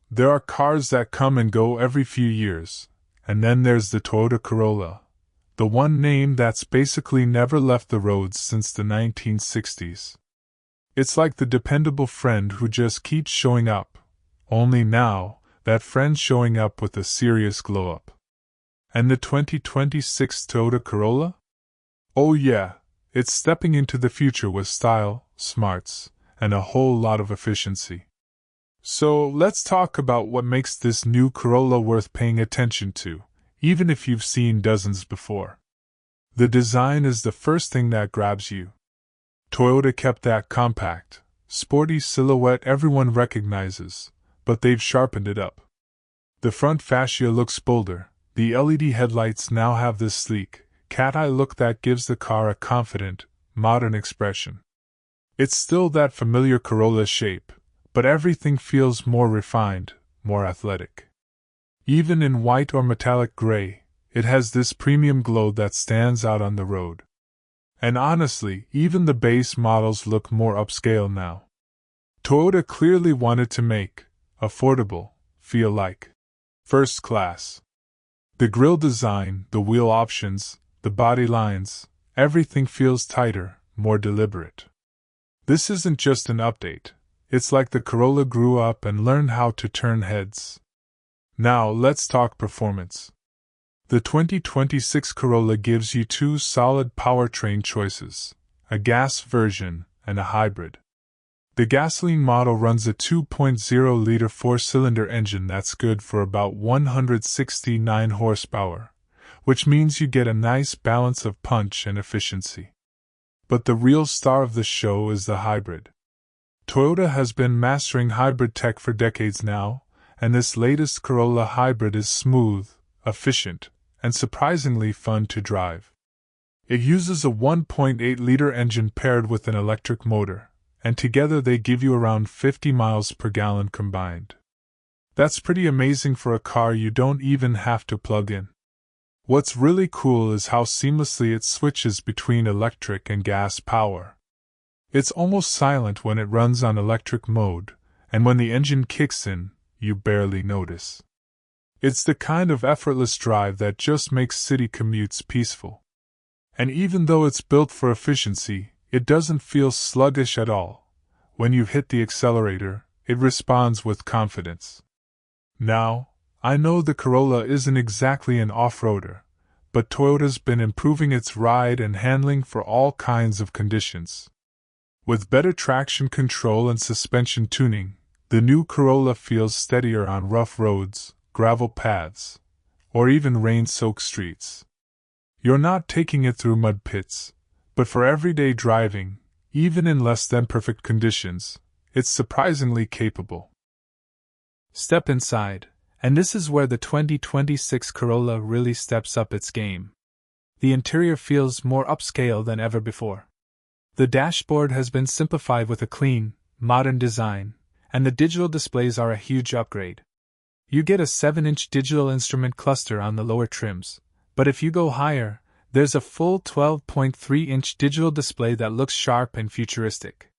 There are cars that come and go every few years, and then there's the Toyota Corolla, the one name that's basically never left the roads since the 1960s. It's like the dependable friend who just keeps showing up, only now, that friend's showing up with a serious glow-up. And the 2026 Toyota Corolla? Oh yeah, it's stepping into the future with style, smarts, and a whole lot of efficiency. So let's talk about what makes this new Corolla worth paying attention to, even if you've seen dozens before. The design is the first thing that grabs you. Toyota kept that compact, sporty silhouette everyone recognizes, but they've sharpened it up. The front fascia looks bolder, the LED headlights now have this sleek, cat-eye look that gives the car a confident, modern expression. It's still that familiar Corolla shape, but everything feels more refined, more athletic. Even in white or metallic gray, it has this premium glow that stands out on the road. And honestly, even the base models look more upscale now. Toyota clearly wanted to make affordable feel like first class. The grille design, the wheel options, the body lines, everything feels tighter, more deliberate. This isn't just an update. It's like the Corolla grew up and learned how to turn heads. Now let's talk performance. The 2026 Corolla gives you two solid powertrain choices, a gas version and a hybrid. The gasoline model runs a 2.0-liter four-cylinder engine that's good for about 169 horsepower, which means you get a nice balance of punch and efficiency. But the real star of the show is the hybrid. Toyota has been mastering hybrid tech for decades now, and this latest Corolla hybrid is smooth, efficient, and surprisingly fun to drive. It uses a 1.8-liter engine paired with an electric motor, and together they give you around 50 miles per gallon combined. That's pretty amazing for a car you don't even have to plug in. What's really cool is how seamlessly it switches between electric and gas power. It's almost silent when it runs on electric mode, and when the engine kicks in, you barely notice. It's the kind of effortless drive that just makes city commutes peaceful. And even though it's built for efficiency, it doesn't feel sluggish at all. When you hit the accelerator, it responds with confidence. Now, I know the Corolla isn't exactly an off-roader, but Toyota's been improving its ride and handling for all kinds of conditions. With better traction control and suspension tuning, the new Corolla feels steadier on rough roads, gravel paths, or even rain-soaked streets. You're not taking it through mud pits, but for everyday driving, even in less than perfect conditions, it's surprisingly capable. Step inside, and this is where the 2026 Corolla really steps up its game. The interior feels more upscale than ever before. The dashboard has been simplified with a clean, modern design, and the digital displays are a huge upgrade. You get a 7-inch digital instrument cluster on the lower trims, but if you go higher, there's a full 12.3-inch digital display that looks sharp and futuristic.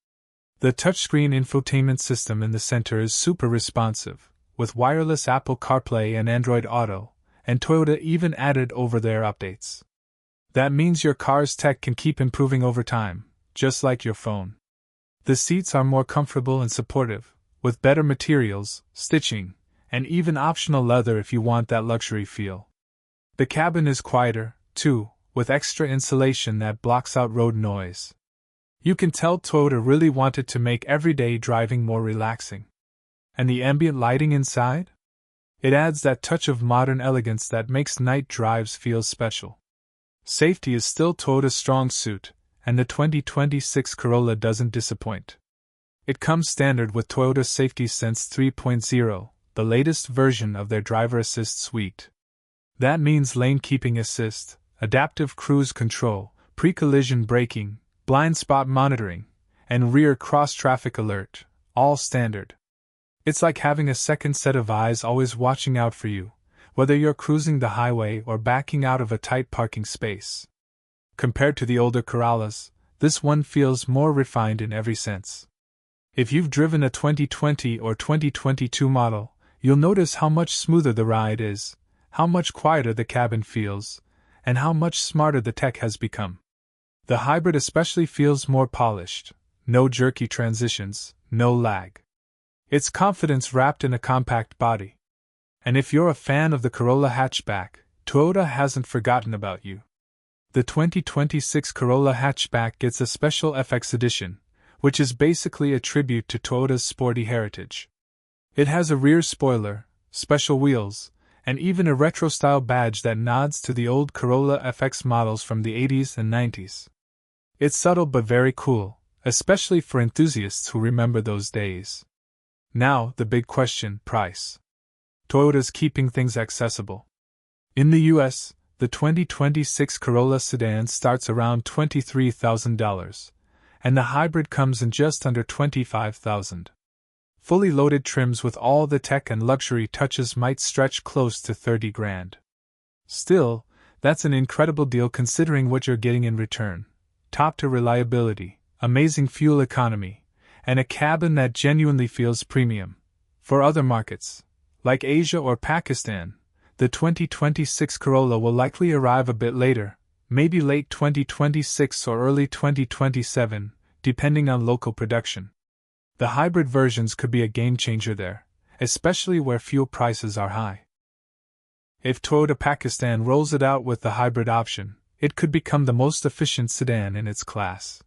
The touchscreen infotainment system in the center is super responsive, with wireless Apple CarPlay and Android Auto, and Toyota even added over-the-air updates. That means your car's tech can keep improving over time, just like your phone. The seats are more comfortable and supportive, with better materials, stitching, and even optional leather if you want that luxury feel. The cabin is quieter, too, with extra insulation that blocks out road noise. You can tell Toyota really wanted to make everyday driving more relaxing. And the ambient lighting inside? It adds that touch of modern elegance that makes night drives feel special. Safety is still Toyota's strong suit, and the 2026 Corolla doesn't disappoint. It comes standard with Toyota Safety Sense 3.0, the latest version of their driver assist suite. That means lane keeping assist, adaptive cruise control, pre-collision braking, blind spot monitoring, and rear cross-traffic alert, all standard. It's like having a second set of eyes always watching out for you, whether you're cruising the highway or backing out of a tight parking space. Compared to the older Corollas, this one feels more refined in every sense. If you've driven a 2020 or 2022 model, you'll notice how much smoother the ride is, how much quieter the cabin feels, and how much smarter the tech has become. The hybrid especially feels more polished, no jerky transitions, no lag. It's confidence wrapped in a compact body. And if you're a fan of the Corolla hatchback, Toyota hasn't forgotten about you. The 2026 Corolla hatchback gets a special FX edition, which is basically a tribute to Toyota's sporty heritage. It has a rear spoiler, special wheels, and even a retro-style badge that nods to the old Corolla FX models from the 80s and 90s. It's subtle but very cool, especially for enthusiasts who remember those days. Now, the big question: price. Toyota's keeping things accessible. In the US, the 2026 Corolla sedan starts around $23,000, and the hybrid comes in just under $25,000. Fully loaded trims with all the tech and luxury touches might stretch close to $30,000. Still, that's an incredible deal considering what you're getting in return. Top-tier reliability, amazing fuel economy, and a cabin that genuinely feels premium. For other markets, like Asia or Pakistan, the 2026 Corolla will likely arrive a bit later, maybe late 2026 or early 2027, depending on local production. The hybrid versions could be a game-changer there, especially where fuel prices are high. If Toyota Pakistan rolls it out with the hybrid option, it could become the most efficient sedan in its class.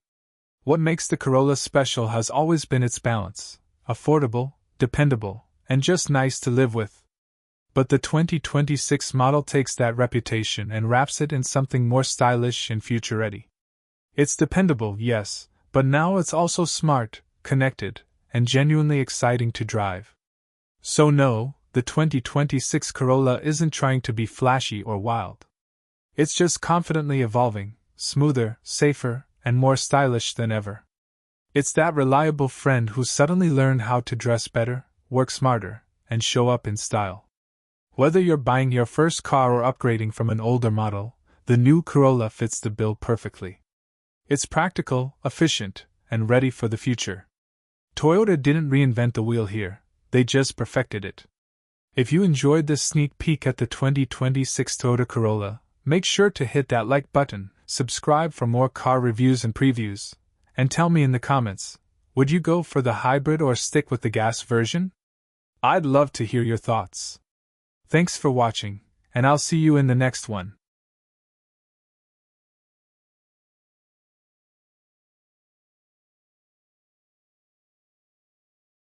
What makes the Corolla special has always been its balance: affordable, dependable, and just nice to live with. But the 2026 model takes that reputation and wraps it in something more stylish and future-ready. It's dependable, yes, but now it's also smart, connected, and genuinely exciting to drive. So no, the 2026 Corolla isn't trying to be flashy or wild. It's just confidently evolving, smoother, safer, and more stylish than ever. It's that reliable friend who suddenly learned how to dress better, work smarter, and show up in style. Whether you're buying your first car or upgrading from an older model, the new Corolla fits the bill perfectly. It's practical, efficient, and ready for the future. Toyota didn't reinvent the wheel here, they just perfected it. If you enjoyed this sneak peek at the 2026 Toyota Corolla, make sure to hit that like button, subscribe for more car reviews and previews, and tell me in the comments, would you go for the hybrid or stick with the gas version? I'd love to hear your thoughts. Thanks for watching, and I'll see you in the next one.